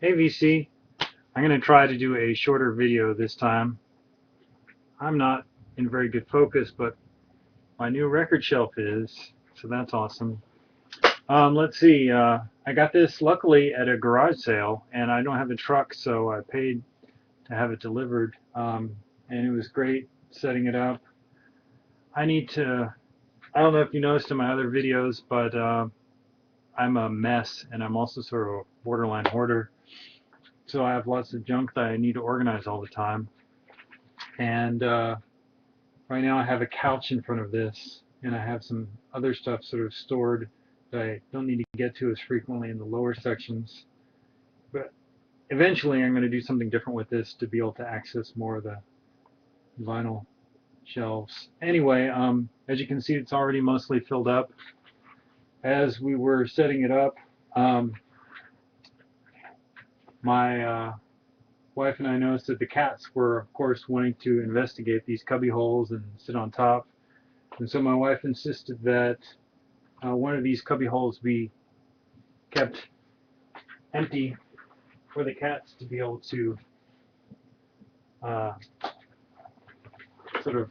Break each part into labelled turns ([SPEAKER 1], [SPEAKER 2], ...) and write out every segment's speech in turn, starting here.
[SPEAKER 1] Hey VC, I'm going to try to do a shorter video this time. I'm not in very good focus, but my new record shelf is, so that's awesome. Let's see, I got this luckily at a garage sale, and I don't have a truck, so I paid to have it delivered, and it was great setting it up. I need to, I don't know if you noticed in my other videos, but I'm a mess, and I'm also sort of a borderline hoarder. So I have lots of junk that I need to organize all the time. And right now I have a couch in front of this, and I have some other stuff sort of stored that I don't need to get to as frequently in the lower sections. But eventually I'm going to do something different with this to be able to access more of the vinyl shelves. Anyway, as you can see, it's already mostly filled up. As we were setting it up, my wife and I noticed that the cats were, of course, wanting to investigate these cubby holes and sit on top. And so my wife insisted that one of these cubby holes be kept empty for the cats to be able to uh, sort of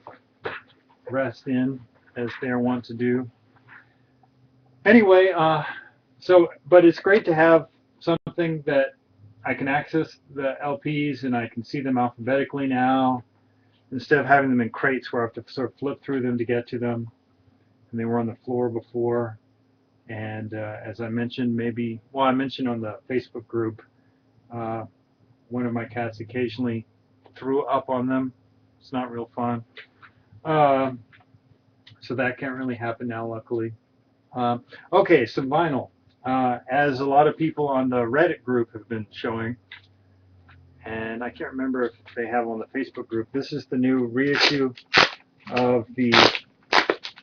[SPEAKER 1] rest in as they are wont to do. Anyway, but it's great to have something that I can access the LPs and I can see them alphabetically now instead of having them in crates where I have to sort of flip through them to get to them. And they were on the floor before. And as I mentioned, I mentioned on the Facebook group, one of my cats occasionally threw up on them. It's not real fun. So that can't really happen now, luckily. Okay, some vinyl. As a lot of people on the Reddit group have been showing, and I can't remember if they have on the Facebook group, this is the new reissue of the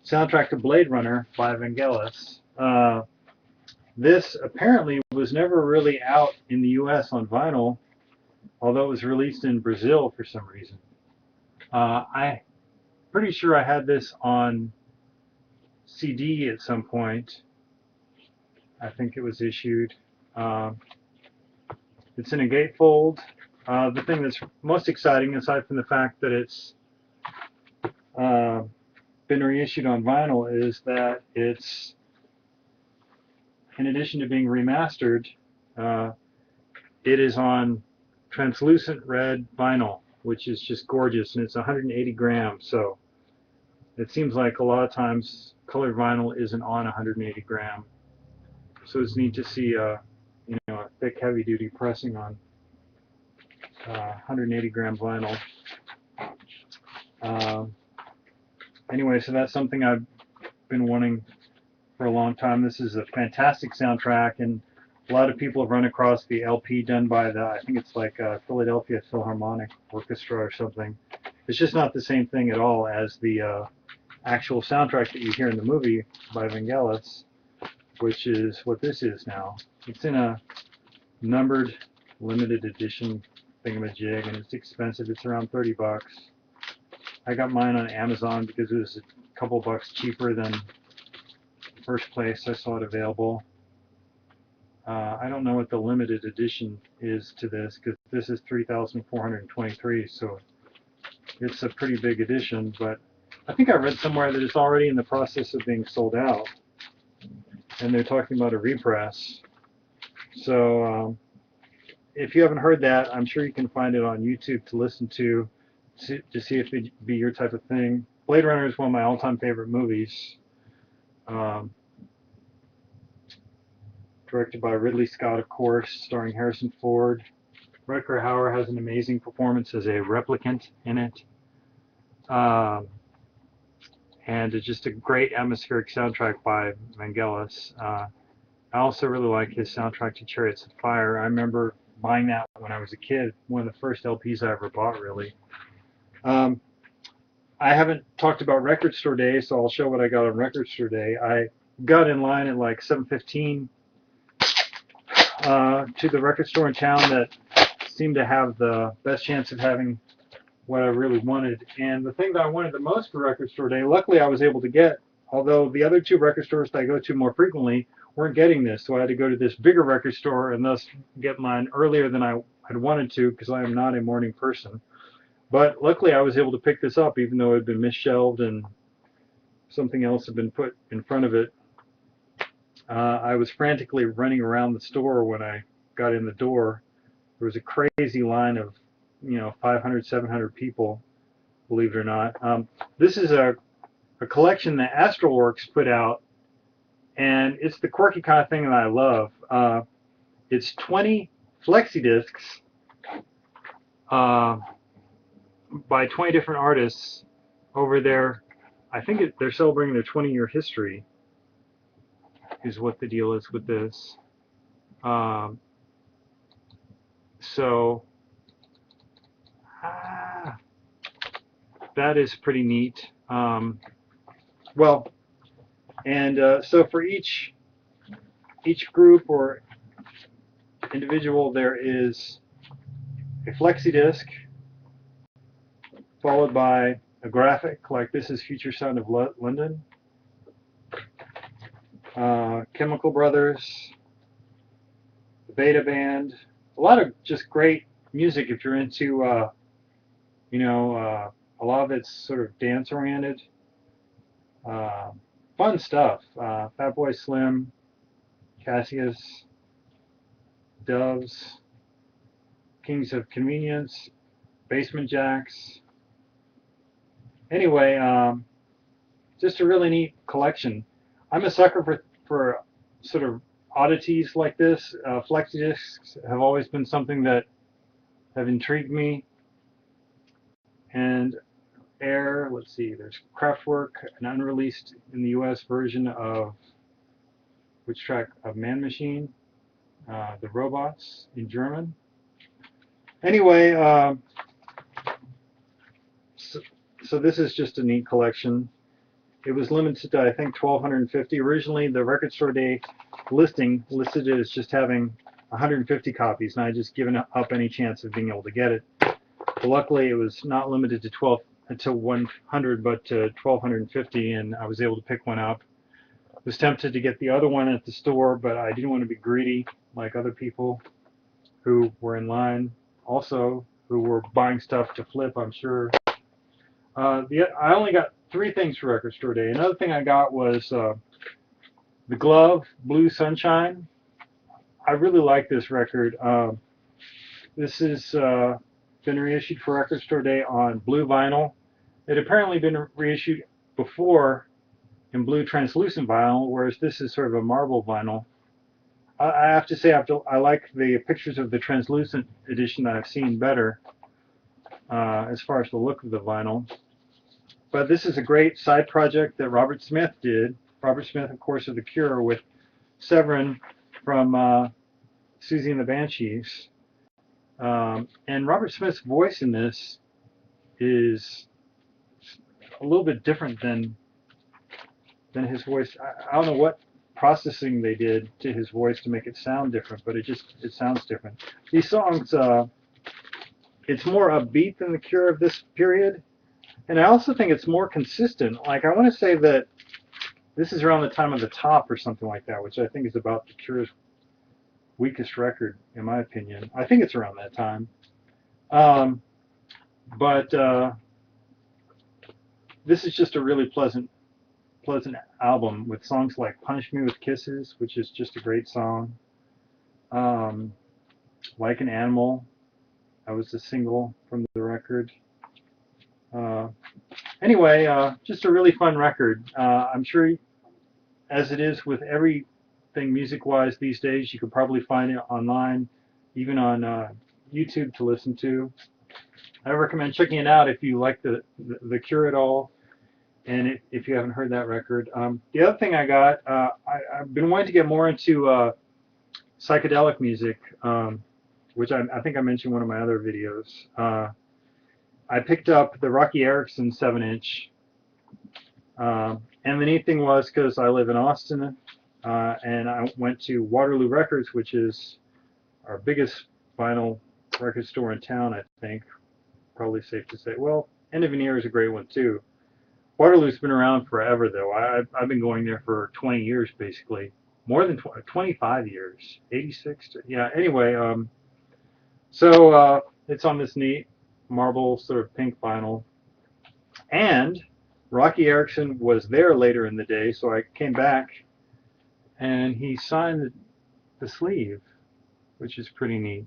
[SPEAKER 1] soundtrack to Bladerunner by Vangelis. This apparently was never really out in the US on vinyl, although it was released in Brazil for some reason. I'm pretty sure I had this on CD at some point. I think it was issued. It's in a gatefold. The thing that's most exciting, aside from the fact that it's been reissued on vinyl, is that it's, in addition to being remastered, it is on translucent red vinyl, which is just gorgeous, and it's 180 grams, so it seems like a lot of times colored vinyl isn't on 180 gram. So it's neat to see a thick, heavy-duty pressing on 180 gram vinyl. Anyway, so that's something I've been wanting for a long time. This is a fantastic soundtrack, and a lot of people have run across the LP done by I think it's like Philadelphia Philharmonic Orchestra or something. It's just not the same thing at all as the actual soundtrack that you hear in the movie by Vangelis, which is what this is now. It's in a numbered limited edition thingamajig, and it's expensive. It's around 30 bucks. I got mine on Amazon because it was a couple bucks cheaper than the first place I saw it available. I don't know what the limited edition is to this, because this is 3,423, so it's a pretty big edition, but I think I read somewhere that it's already in the process of being sold out, and they're talking about a repress. So if you haven't heard that, I'm sure you can find it on YouTube to listen to see if it'd be your type of thing. Blade Runner is one of my all-time favorite movies. Directed by Ridley Scott, of course, starring Harrison Ford. Rutger Hauer has an amazing performance as a replicant in it. And it's just a great atmospheric soundtrack by Vangelis. I also really like his soundtrack to Chariots of Fire. I remember buying that when I was a kid, one of the first LPs I ever bought, really. I haven't talked about Record Store Day, so I'll show what I got on Record Store Day. I got in line at like 7:15 to the record store in town that seemed to have the best chance of having what I really wanted. And the thing that I wanted the most for Record Store Day, luckily I was able to get, although the other two record stores that I go to more frequently, weren't getting this, so I had to go to this bigger record store and thus get mine earlier than I had wanted to, because I am not a morning person. But luckily I was able to pick this up even though it had been misshelved and something else had been put in front of it. I was frantically running around the store when I got in the door. There was a crazy line of 500, 700 people, believe it or not. This is a collection that Astralworks put out, and it's the quirky kind of thing that I love. It's 20 flexi-discs by 20 different artists over there. I think they're celebrating their 20-year history, is what the deal is with this. That is pretty neat. Well, and so for each group or individual, there is a flexi disc followed by a graphic, like this is Future Sound of London, Chemical Brothers, the Beta Band, a lot of just great music if you're into, a lot of it's sort of dance oriented, fun stuff. Fatboy Slim, Cassius, Doves, Kings of Convenience, Basement Jacks. Anyway, just a really neat collection. I'm a sucker for sort of oddities like this. Flexi discs have always been something that have intrigued me. And let's see, there's Kraftwerk, an unreleased in the US version of which track of Man Machine, The Robots in German. Anyway, so this is just a neat collection. It was limited to, I think, 1,250. Originally, the Record Store Day listing listed it as just having 150 copies, and I had just given up any chance of being able to get it. But luckily, it was not limited to 100, but to 1,250, and I was able to pick one up. I was tempted to get the other one at the store, but I didn't want to be greedy like other people who were in line, also who were buying stuff to flip, I'm sure. I only got 3 things for Record Store Day. Another thing I got was the Glove, Blue Sunshine. I really like this record. This has been reissued for Record Store Day on blue vinyl. It had apparently been reissued before in blue translucent vinyl, whereas this is sort of a marble vinyl. I have to say I like the pictures of the translucent edition that I've seen better as far as the look of the vinyl. But this is a great side project that Robert Smith did. Robert Smith, of course, of The Cure, with Severin from Susie and the Banshees. And Robert Smith's voice in this is a little bit different than his voice. I don't know what processing they did to his voice to make it sound different, but it sounds different. These songs, it's more upbeat than The Cure of this period. And I also think it's more consistent. Like, I want to say that this is around the time of The Top or something like that, which I think is about The Cure's weakest record, in my opinion. I think it's around that time. But this is just a really pleasant album with songs like Punish Me with Kisses, which is just a great song. Like an Animal, that was a single from the record. Anyway, just a really fun record. I'm sure, as it is with everything music-wise these days, you could probably find it online, even on YouTube to listen to. I recommend checking it out if you like the Cure at all, and if you haven't heard that record. The other thing I got, I've been wanting to get more into psychedelic music, which I think I mentioned in one of my other videos. I picked up the Rocky Erickson 7-inch, and the neat thing was, because I live in Austin, and I went to Waterloo Records, which is our biggest vinyl record store in town, I think. Probably safe to say. Well, End of an Ear is a great one too. Waterloo's been around forever, though. I've been going there for 20 years, basically. more than 25 years, 86. Yeah. Anyway, so it's on this neat marble sort of pink vinyl, and Rocky Erickson was there later in the day, so I came back and he signed the sleeve, which is pretty neat.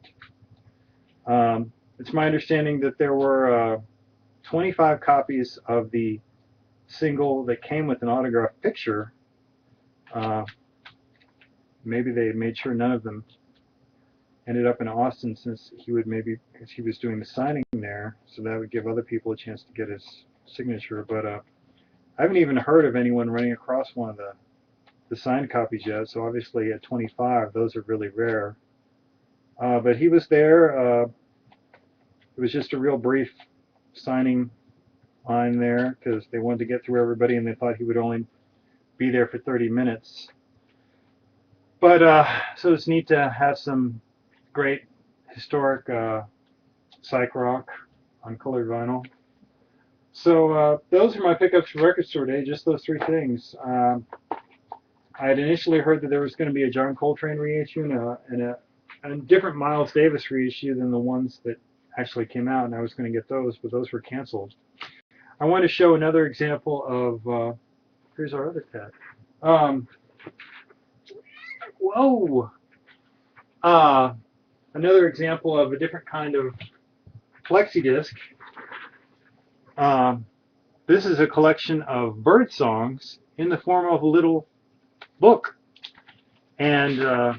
[SPEAKER 1] It's my understanding that there were 25 copies of the single that came with an autographed picture. Maybe they made sure none of them ended up in Austin, since he was doing the signing there, so that would give other people a chance to get his signature. But I haven't even heard of anyone running across one of the signed copies yet, so obviously at 25 those are really rare. But he was there. It was just a real brief signing line there because they wanted to get through everybody and they thought he would only be there for 30 minutes. But so it's neat to have some great historic psych rock on colored vinyl. So those are my pickups for Record Store Day, just those three things. I had initially heard that there was going to be a John Coltrane reissue and a different Miles Davis reissue than the ones that actually came out, and I was going to get those, but those were canceled. I want to show another example of, here's our other cat. Whoa! Another example of a different kind of flexi-disc. This is a collection of bird songs in the form of a little book. And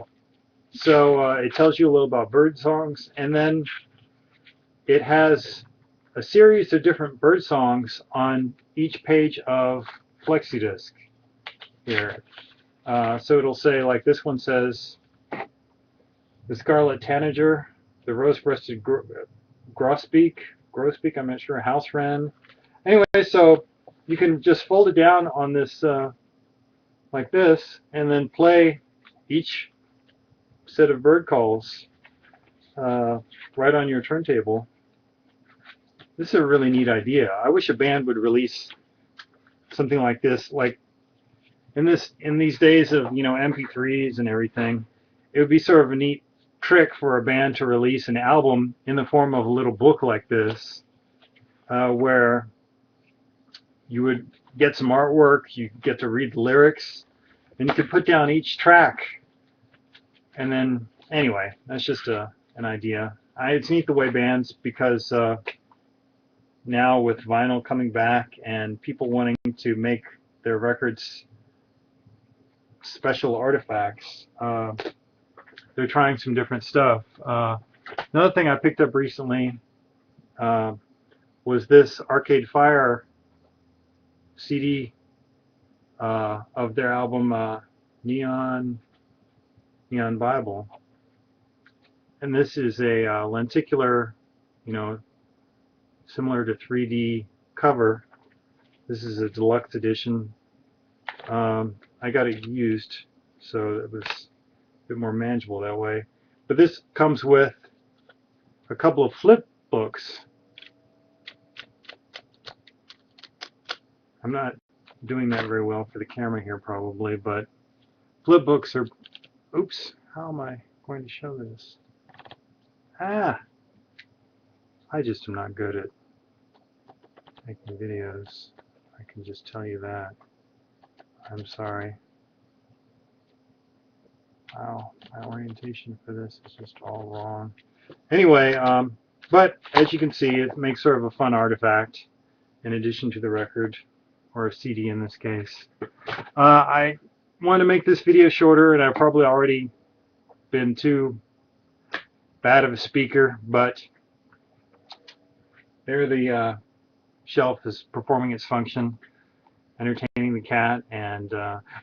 [SPEAKER 1] so it tells you a little about bird songs, and then it has a series of different bird songs on each page of flexi-disc here. So it'll say, like this one says, the scarlet tanager, the rose-breasted grosbeak, I'm not sure, house wren. Anyway, so you can just fold it down on this, like this, and then play each set of bird calls right on your turntable. This is a really neat idea. I wish a band would release something like this. Like in these days of MP3s and everything, it would be sort of a neat trick for a band to release an album in the form of a little book like this, where you would get some artwork, you get to read the lyrics, and you could put down each track. And then, anyway, that's just an idea. It's neat the way bands, because now with vinyl coming back and people wanting to make their records special artifacts, they're trying some different stuff. Another thing I picked up recently was this Arcade Fire CD of their album Neon Bible. And this is a lenticular, similar to 3D cover. This is a deluxe edition. I got it used, so it was a bit more manageable that way. But this comes with a couple of flip books. I'm not doing that very well for the camera here probably, but flip books are, oops, how am I going to show this? I just am not good at making videos. I can just tell you that. I'm sorry. Wow, my orientation for this is just all wrong. Anyway, but as you can see, it makes sort of a fun artifact in addition to the record, or a CD in this case. I want to make this video shorter, and I've probably already been too bad of a speaker, but there the shelf is performing its function, entertaining the cat. And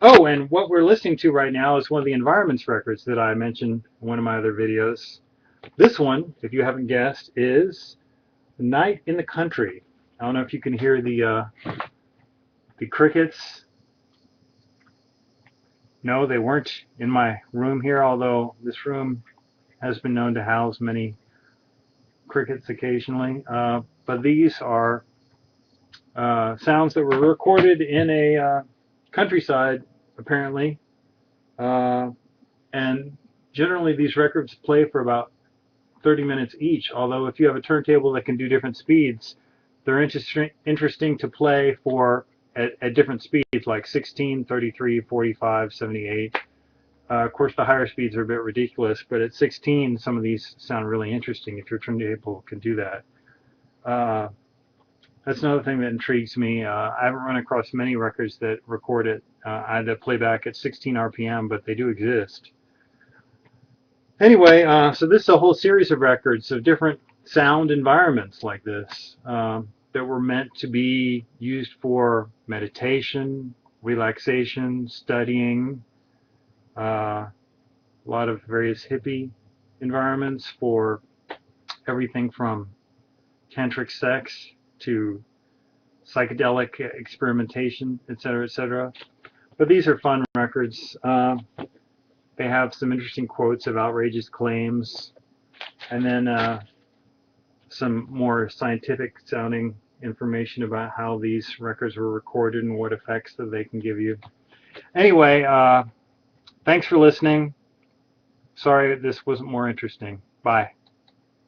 [SPEAKER 1] oh, and what we're listening to right now is one of the Environments records that I mentioned in one of my other videos. This one, if you haven't guessed, is Night in the Country. I don't know if you can hear the crickets. No, they weren't in my room here, although this room has been known to house many crickets occasionally. But these are sounds that were recorded in a countryside, apparently, And generally these records play for about 30 minutes each, although if you have a turntable that can do different speeds, they're interesting to play for at different speeds, like 16, 33, 45, 78. Of course, the higher speeds are a bit ridiculous, but at 16, some of these sound really interesting if your turntable can do that. That's another thing that intrigues me. I haven't run across many records that record it that play back at 16 RPM, but they do exist. Anyway, so this is a whole series of records of different sound environments like this that were meant to be used for meditation, relaxation, studying, a lot of various hippie environments for everything from tantric sex to psychedelic experimentation, etc., etc. But these are fun records. They have some interesting quotes of outrageous claims, and then some more scientific sounding information about how these records were recorded and what effects that they can give you. Anyway, thanks for listening. Sorry this wasn't more interesting. Bye.